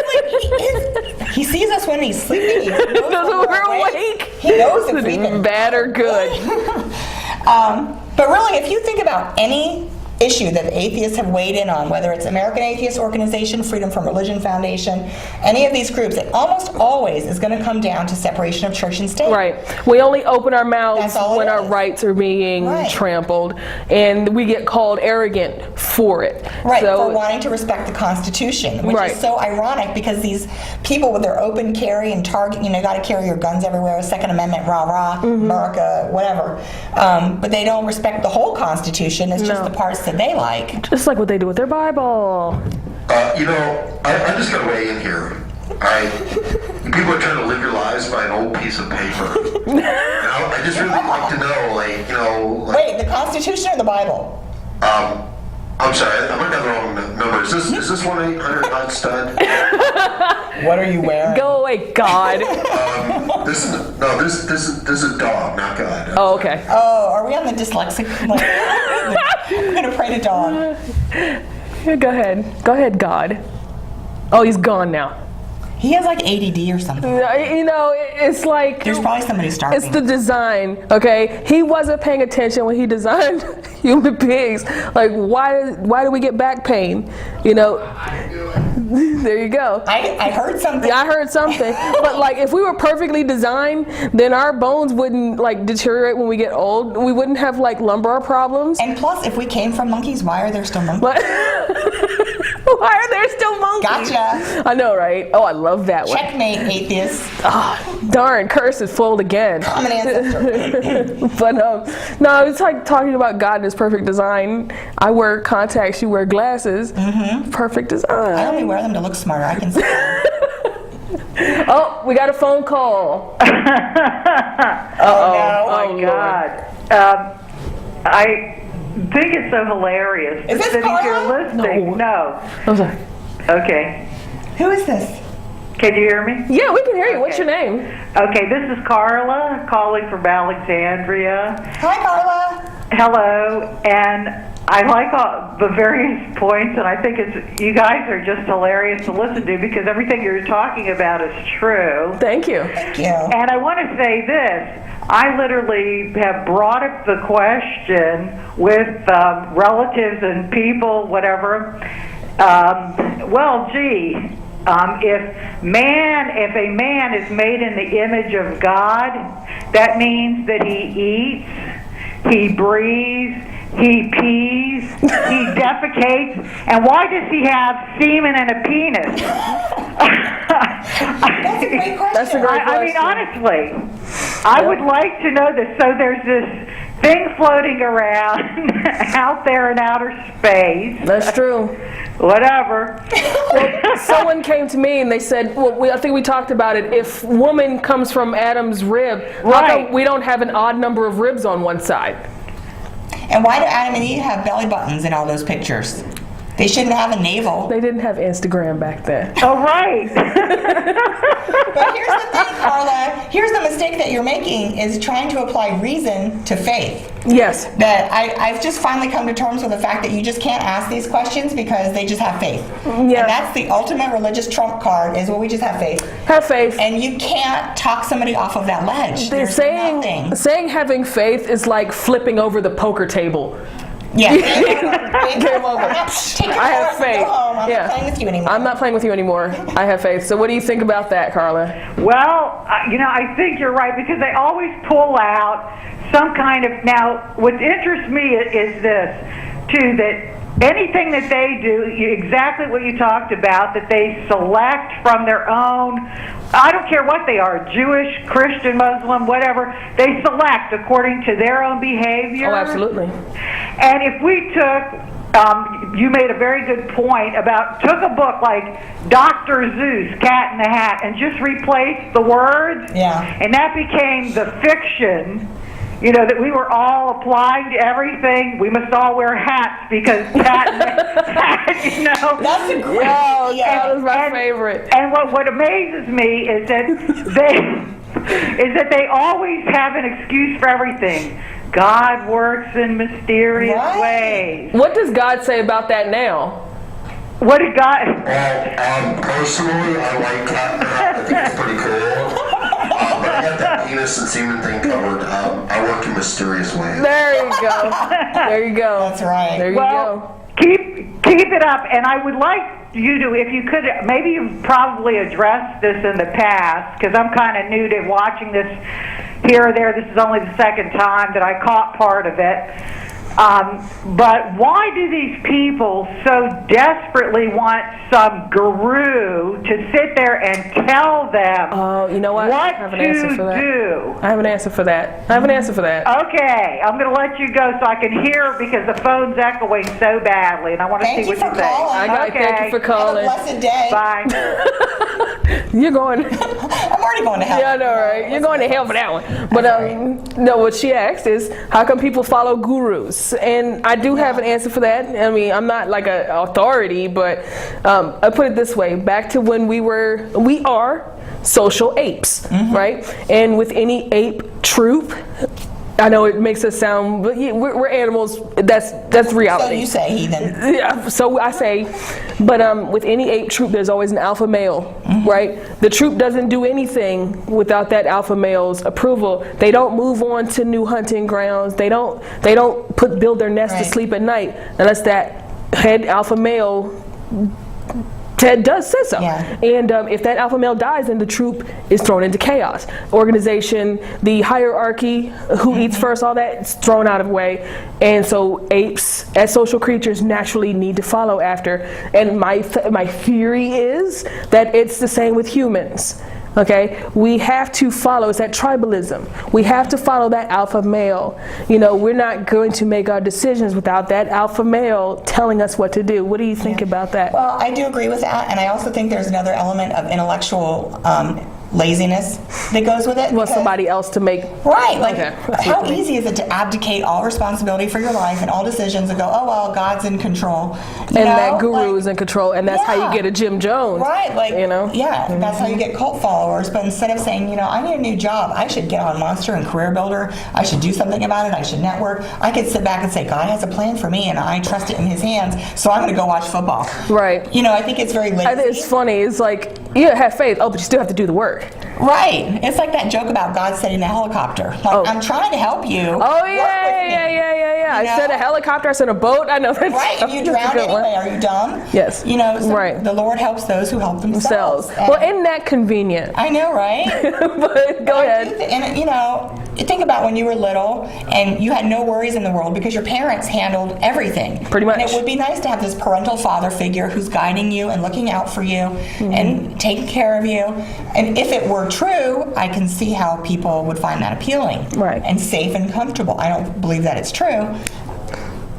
asleep. He sees us when he's sleeping. He knows when we're awake. He knows if we've been bad or good. But really, if you think about any issue that atheists have weighed in on, whether it's American Atheist Organization, Freedom from Religion Foundation, any of these groups, it almost always is going to come down to separation of church and state. Right. We only open our mouths when our is. rights are being trampled, and we get called arrogant for it. Right, So, for wanting to respect the Constitution, which Right. is so ironic because these people with their open carry and target, you got to carry your guns everywhere, Second Amendment, rah-rah, America, whatever. But they don't respect the whole Constitution. It's just the parts that they like. just like what they do with their Bible. I just got to weigh in here. People are trying to live your lives by an old piece of paper. I just really like to know, Wait, the Constitution or the Bible? I'm sorry, I might have the wrong number. Is this 1-800 stud? What are you wearing? Go away, God. This is dog, not God. Oh, okay. Oh, are we on the dyslexic? I'm going to pray to dog. Go ahead, God. Oh, he's gone now. He has like ADD or something. It's like there's probably somebody starving. It's the design, okay? He wasn't paying attention when he designed human beings. Like, why do we get back pain? There you go. I heard something. I heard something. But like, if we were perfectly designed, then our bones wouldn't like deteriorate when we get old. We wouldn't have like lumbar problems. And plus, if we came from monkeys, why are there still monkeys? Why are there still monkeys? Gotcha. I know, right? Oh, I love that one. Checkmate, atheist. Darn, curse is fold again. Common ancestor. But no, it's like talking about God and His perfect design. I wear contacts, you wear glasses. Mm-hmm. Perfect design. I only wear them to look smarter. I can see them. Oh, we got a phone call. Oh no! Oh my God! I think it's so hilarious. Is this Sitting here Carla? listening. No. I'm sorry. Okay. Who is this? Can you hear me? Yeah, we can hear you. What's your name? Okay, this is Carla calling from Alexandria. Hi, Carla. Hello, and I like all the various points, and I think you guys are just hilarious to listen to because everything you're talking about is true. Thank you. Thank you. And I want to say this. I literally have brought up the question with relatives and people, whatever. If a man is made in the image of God, that means that he eats, he breathes, he pees, he defecates, and why does he have semen and a penis? That's a great question. That's a great question. I mean, honestly, I would like to know this. So there's this thing floating around out there in outer space. That's true. Whatever. Well, someone came to me and they said, I think we talked about it. If woman comes from Adam's rib, how come we don't have an odd number of ribs on one side? And why do Adam and Eve have belly buttons in all those pictures? They shouldn't have a navel. They didn't have Instagram back then. Oh, right. But here's the thing, Carla. Here's the mistake that you're making is trying to apply reason to faith. Yes. That I've just finally come to terms with the fact that you just can't ask these questions because they just have faith. Yeah. And that's the ultimate religious trump card is, well, we just have faith. Have faith. And you can't talk somebody off of that ledge. There's nothing. Saying having faith is like flipping over the poker table. Yeah. Game over. I have faith. Go home. I'm not playing with you anymore. I'm not playing with you anymore. I have faith. So what do you think about that, Carla? Well, I think you're right because they always pull out some kind of. Now, what interests me is this, too, that anything that they do, exactly what you talked about, that they select from their own, I don't care what they are, Jewish, Christian, Muslim, whatever, they select according to their own behavior. Oh, absolutely. And if we took, you made a very good point took a book like Dr. Seuss, Cat in the Hat, and just replaced the words, yeah, and that became the fiction, you know, that we were all applying to everything. We must all wear hats because that, you know. That's a great that was my favorite. And what amazes me is that they always have an excuse for everything. God works in mysterious ways. What does God say about that now? What did God? Well, personally, I like that. I think it's pretty cool. But I got that penis and semen thing covered. I work in mysterious ways. There you go. There you go. That's right. There you go. Keep it up. And I would like you to, if you could, maybe you've probably addressed this in the past, because I'm kind of new to watching this here or there. This is only the second time that I caught part of it. But why do these people so desperately want some guru to sit there and tell them you know what? what I have an answer for that. do? I have an answer for that. I have an answer for that. Okay, I'm going to let you go so I can hear because the phone's echoing so badly, and I want to see what you say. Thank you for calling. Have a blessed day. Bye. You're going. I'm already going to hell. Yeah, I know, right? You're going to hell for that one. But no, what she asked is, how come people follow gurus? And I do have an answer for that. I mean, I'm not like an authority, but I put it this way: back to when we are social apes, right? And with any ape troop, I know it makes us sound, but we're animals. That's reality. So you say, heathen. Yeah. So I say, but with any ape troop, there's always an alpha male, right? The troop doesn't do anything without that alpha male's approval. They don't move on to new hunting grounds. They don't build their nest to sleep at night unless that head alpha male Ted say so. Yeah. And if that alpha male dies, then the troop is thrown into chaos. Organization, the hierarchy, who eats first, all that, it's thrown out of the way. And so apes, as social creatures, naturally need to follow after. And my theory is that it's the same with humans. Okay, we have to follow, it's that tribalism. We have to follow that alpha male. You know, we're not going to make our decisions without that alpha male telling us what to do. What do you think about that? Well, I do agree with that, and I also think there's another element of intellectual laziness that goes with it. Well, somebody else to make... Right, like Okay. how easy is it to abdicate all responsibility for your life and all decisions and go, oh, well, God's in control. You know? That guru is in control, and that's how you get a Jim Jones. Right, like, you know? Yeah, that's how you get cult followers. But instead of saying, you know, I need a new job, I should get on Monster and Career Builder, I should do something about it, I should network, I could sit back and say, God has a plan for me, and I trust it in His hands, so I'm going to go watch football. Right. You know, I think it's very lazy. I think it's funny. It's like, you have faith, but you still have to do the work. Right. It's like that joke about God sending a helicopter. Like, I'm trying to help you. Oh, yeah. I said a helicopter, I said a boat. I know that. Right, and you drown anyway. Are you dumb? Yes. You know, so the Lord helps those who help themselves. Well, isn't that convenient? I know, right? But go ahead. And, you know, think about when you were little and you had no worries in the world because your parents handled everything. Pretty much. And it would be nice to have this parental father figure who's guiding you and looking out for you and taking care of you. And if it were true, I can see how people would find that appealing and safe and comfortable. I don't believe that it's true.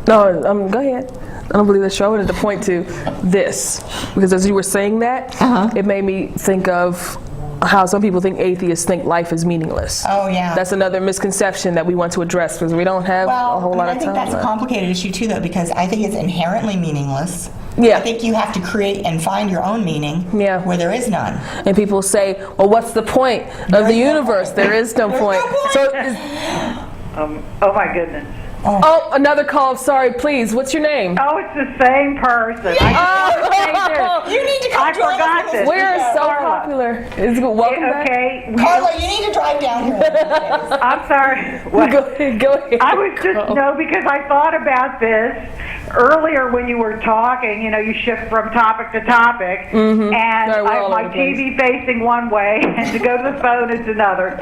No, go ahead. I don't believe that's true. I wanted to point to this because as you were saying that, it made me think of how some people think atheists think life is meaningless. Oh, yeah. That's another misconception that we want to address because we don't have a whole lot of time. I think that's a complicated issue too, though, because I think it's inherently meaningless. Yeah. I think you have to create and find your own meaning where there is none. And people say, well, what's the point of the universe? There is no point. So, oh my goodness. Oh, another call. Sorry, please. What's your name? Oh, it's the same person. You need to come I forgot this. We're so popular. Welcome back. Okay. Carla, you need to drive down here. I'm sorry. Go ahead. I was just, because I thought about this earlier when you were talking. You know, you shift from topic to topic. And I have my TV facing one way, and to go to the phone is another.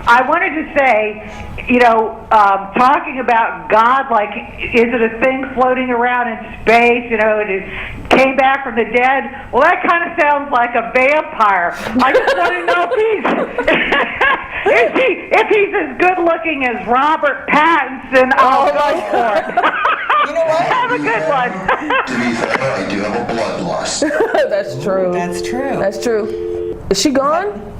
I wanted to say, you know, talking about God, like, is it a thing floating around in space? You know, it came back from the dead. Well, that kind of sounds like a vampire. I just want to know if he's as good looking as Robert Pattinson. I'll go for it. You know what? Have a good one. To be fair, I do have a bloodlust. That's true. That's true. That's true. Is she gone?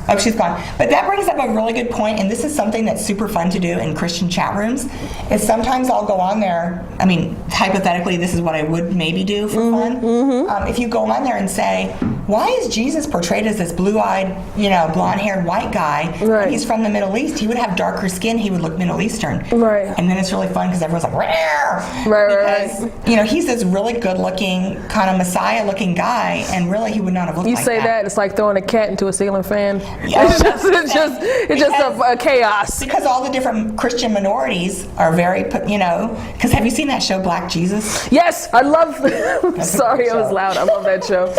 Oh, she's gone. But that brings up a really good point, and this is something that's super fun to do in Christian chat rooms, is sometimes I'll go on there, I mean, hypothetically, this is what I would maybe do for fun. If you go on there and say, why is Jesus portrayed as this blue-eyed, blonde-haired white guy? Right. He's from the Middle East. He would have darker skin. He would look Middle Eastern. Right. And then it's really fun because everyone's like, "Rawr!" Right. He's this really good-looking, kind of Messiah-looking guy, and really he would not have looked You like say that, it's like throwing a cat into a ceiling fan. Yeah, It's just a chaos. Because all the different Christian minorities are very, because have you seen that show Black Jesus? Yes, I love. Sorry, I was loud. I love that show.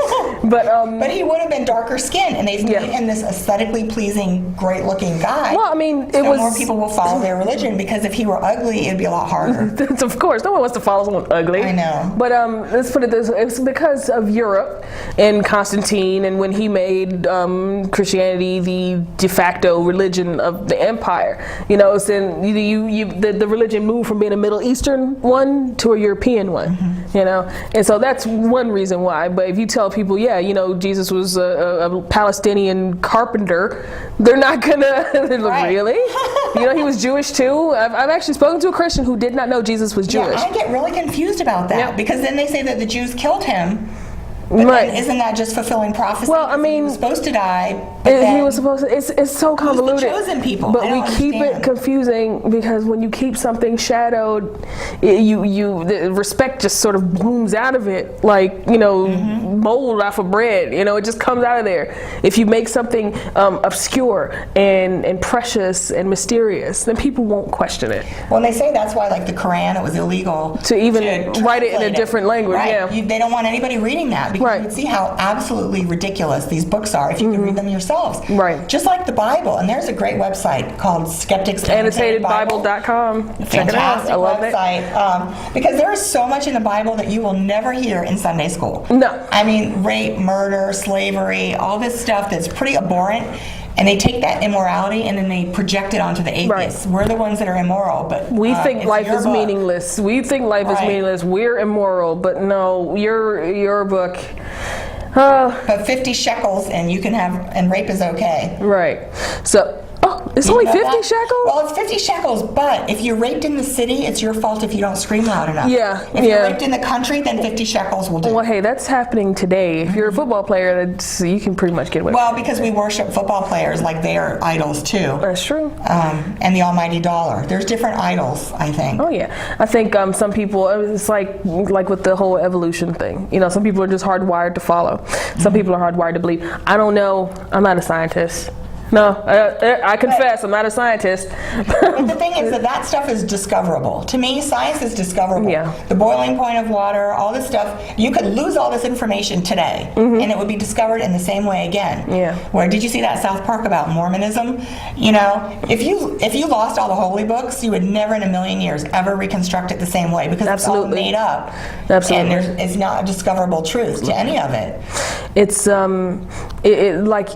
But he would have been darker skinned, and they've made him this aesthetically pleasing, great looking guy. Well, I mean, more people will follow their religion, because if he were ugly, it'd be a lot harder. Of course, no one wants to follow someone ugly. I know. But let's put it this way: it's because of Europe and Constantine, and when he made Christianity the de facto religion of the empire. So the religion moved from being a Middle Eastern one to a European one. And so that's one reason why. But if you tell people, Jesus was a Palestinian carpenter, they're not gonna really. He was Jewish too. I've actually spoken to a Christian who did not know Jesus was Jewish. Yeah, I get really confused about that, because then they say that the Jews killed him. But then isn't that just fulfilling prophecy? Well, I mean, he was supposed to die. He was supposed to. It's so convoluted. Who's the chosen people? But we keep it confusing, because when you keep something shadowed, the respect just sort of blooms out of it, like mold off of bread. It just comes out of there. If you make something obscure and precious and mysterious, then people won't question it. Well, they say that's why, like the Quran, it was illegal to even write it in a different language. Right. Yeah, they don't want anybody reading that, because you would see how absolutely ridiculous these books are if you could read them yourselves. Right. Just like the Bible. And there's a great website called Skeptics AnnotatedBible.com. Check it out. I love website. Because there is so much in the Bible that you will never hear in Sunday school. No. I mean, rape, murder, slavery, all this stuff that's pretty abhorrent. And they take that immorality and then they project it onto the atheists. Right. We're the ones that are immoral, but we think life is meaningless. We think life is meaningless. We're immoral, but no, your book. But 50 shekels and you can have, and rape is okay. Right. So. Oh, it's only 50 shekels? Well, it's 50 shekels, but if you're raped in the city, it's your fault if you don't scream loud enough. Yeah. If you're raped in the country, then 50 shekels will do. Well, hey, that's happening today. If you're a football player, you can pretty much get away with it. Well, because we worship football players like they are idols too. That's true. And the almighty dollar. There's different idols, I think. Oh, yeah. I think some people, it's like with the whole evolution thing. Some people are just hardwired to follow. Some people are hardwired to believe. I don't know. I'm not a scientist. No, I confess, I'm not a scientist. But the thing is that stuff is discoverable. To me, science is discoverable. Yeah. The boiling point of water, all this stuff, you could lose all this information today, and it would be discovered in the same way again. Yeah. Where, did you see that South Park about Mormonism? If you lost all the holy books, you would never in a million years ever reconstruct it the same way, because it's all made up. Absolutely. And it's not a discoverable truth to any of it. It's like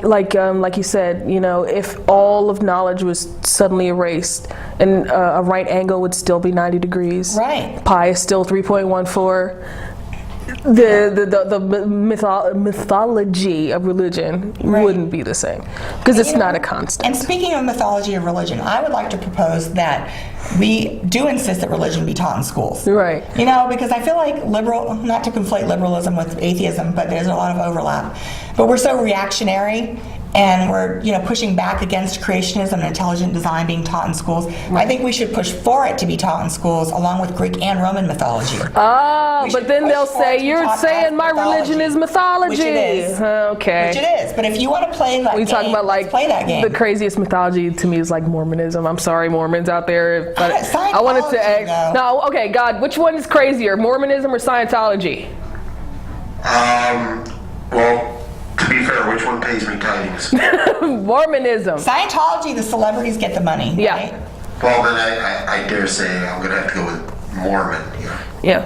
you said, if all of knowledge was suddenly erased, and a right angle would still be 90 degrees. Right. Pi is still 3.14. The mythology of religion wouldn't be the same, because it's not a constant. And speaking of mythology of religion, I would like to propose that we do insist that religion be taught in schools. Right. Because I feel like not to conflate liberalism with atheism, but there's a lot of overlap. But we're so reactionary, and we're pushing back against creationism and intelligent design being taught in schools. Right. I think we should push for it to be taught in schools, along with Greek and Roman mythology. Oh, but then they'll say, you're saying my religion is mythology. Which it is. Okay. Which it is. But if you want to play that game, talking about play that game. The craziest mythology to me is like Mormonism. I'm sorry, Mormons out there. But I wanted to ask. No, okay, God, which one is crazier, Mormonism or Scientology? Well, to be fair, which one pays me tidings? Mormonism. Scientology, the celebrities get the money. Yeah. Right? Well, then I dare say I'm going to have to go with Mormon. Yeah.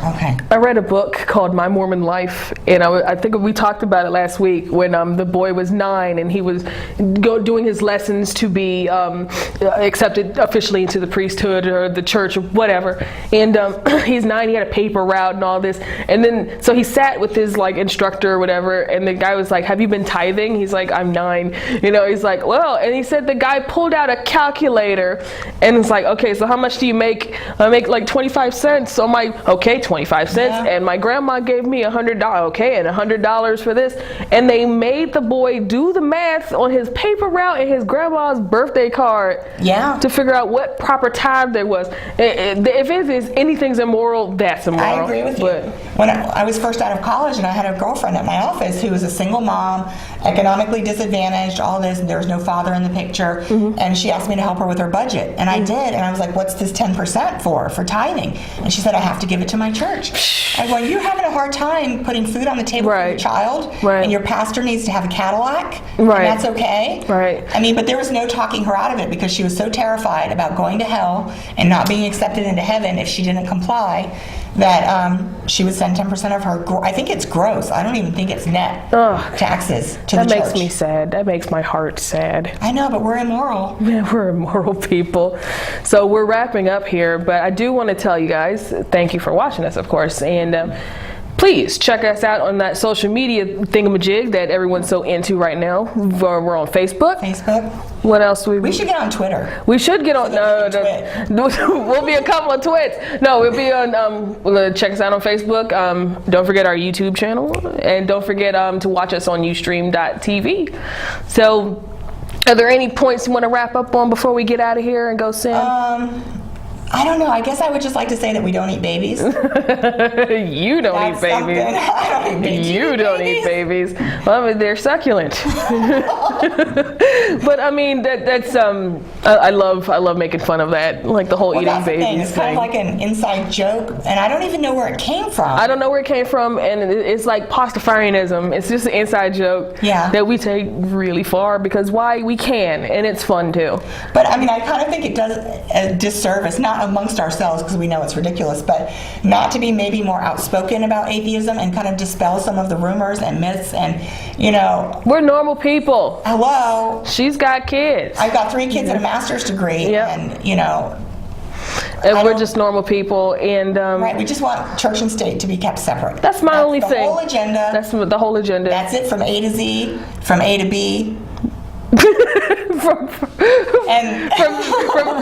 Okay. I read a book called My Mormon Life, and I think we talked about it last week when the boy was 9 and he was doing his lessons to be accepted officially into the priesthood or the church or whatever. And he's 9, he had a paper route and all this. And then, so he sat with his like instructor or whatever, and the guy was like, "Have you been tithing?" He's like, "I'm 9." You know, he's like, "Well," and he said the guy pulled out a calculator and it's like, "Okay, so how much do you make?" "I make like 25 cents. So I'm like, "Okay, 25 cents. Yeah. And my grandma gave me $100. Okay, and $100 for this." And they made the boy do the math on his paper route and his grandma's birthday card. Yeah. To figure out what proper tithe there was. If it is anything's immoral, that's immoral. I agree with you. When I was first out of college and I had a girlfriend at my office who was a single mom, economically disadvantaged, all this, and there was no father in the picture, and she asked me to help her with her budget. And I did, and I was like, "What's this 10% for tithing?" And she said, "I have to give it to my church." I go, "You're having a hard time putting food on the table for your child, and your pastor needs to have a Cadillac, and that's okay." Right. I mean, but there was no talking her out of it because she was so terrified about going to hell and not being accepted into heaven if she didn't comply, that she would send 10% of her, I think it's gross, I don't even think it's net, taxes to the church. That makes me sad. That makes my heart sad. I know, but we're immoral. Yeah, we're immoral people. So we're wrapping up here, but I do want to tell you guys, thank you for watching us, of course, and please check us out on that social media thingamajig that everyone's so into right now. We're on Facebook. What else? We should get on Twitter. We should get on. We'll be a couple of twits. No, we'll be on. Check us out on Facebook. Don't forget our YouTube channel, and don't forget to watch us on ustream.tv. So, are there any points you want to wrap up on before we get out of here and go sin? I don't know. I guess I would just like to say that we don't eat babies. You don't eat babies. I don't eat babies. You don't eat babies. Well, I mean, they're succulent. But I mean, that's I love making fun of that, like the whole eating babies It's kind of like an inside joke, and I don't even know where it came from. I don't know where it came from, and it's like Pastafarianism. It's just an inside joke that we take really far because why? We can, and it's fun too. But I mean, I kind of think it does a disservice, not amongst ourselves because we know it's ridiculous, but not to be maybe more outspoken about atheism and kind of dispel some of the rumors and myths, and we're normal people. Hello. She's got kids. I've got 3 kids and a master's degree, and and we're just normal people, and right, we just want church and state to be kept separate. That's my only thing. The whole agenda. That's the whole agenda. That's it, from A to Z, from A to B. from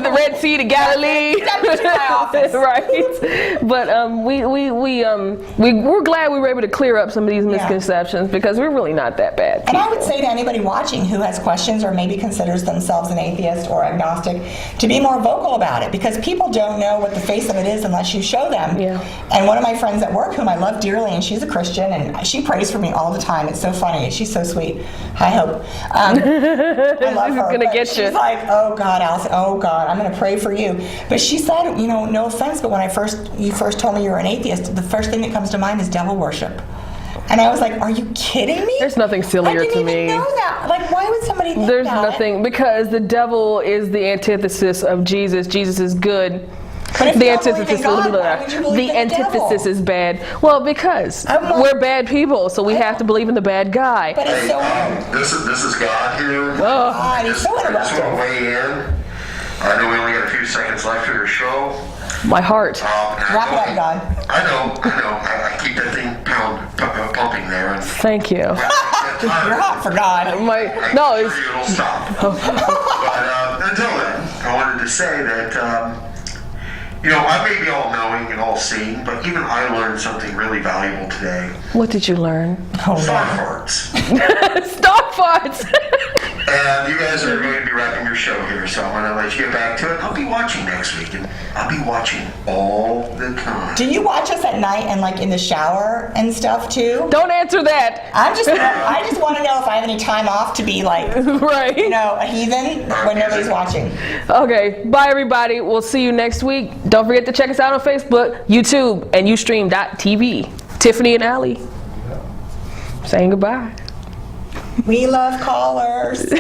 the Red Sea to Galilee. Right. But we're glad we were able to clear up some of these misconceptions because we're really not that bad people. And I would say to anybody watching who has questions or maybe considers themselves an atheist or agnostic to be more vocal about it, because people don't know what the face of it is unless you show them. And one of my friends at work, whom I love dearly, and she's a Christian, and she prays for me all the time. It's so funny. She's so sweet. I hope. I love her. Gonna get you. She's like, "Oh God, Allison, oh God, I'm gonna pray for you." But she said, no offense, but when you first told me you were an atheist, the first thing that comes to mind is devil worship. And I was like, "Are you kidding me?" There's nothing sillier to me. I didn't even know that. Like, why would somebody think There's that? nothing, because the devil is the antithesis of Jesus. Jesus is good. But if the you don't believe in God, why would you believe the in the antithesis devil? is bad. Well, because we're bad people, so we have to believe in the bad guy. But it's so This is God here. Oh. God, he's so I just want to interruptive. weigh in. I know we only got a few seconds left of your show. My heart. Wrap it up, God. I know. I keep that thing pumping there. And Thank you. You're hot for God. I'm sure it'll stop. But until then, I wanted to say that I may be all-knowing and all-seeing, but even I learned something really valuable today. What did you learn? Star farts. Star farts. And you guys are going to be wrapping your show here, so I'm going to let you get back to it. I'll be watching next week, and I'll be watching all the time. Do you watch us at night and like in the shower and stuff too? Don't answer that. I just want to know if I have any time off to be like, right. A heathen when nobody's watching. Okay, bye everybody. We'll see you next week. Don't forget to check us out on Facebook, YouTube, and ustream.tv. Tiffany and Allie saying goodbye. We love callers.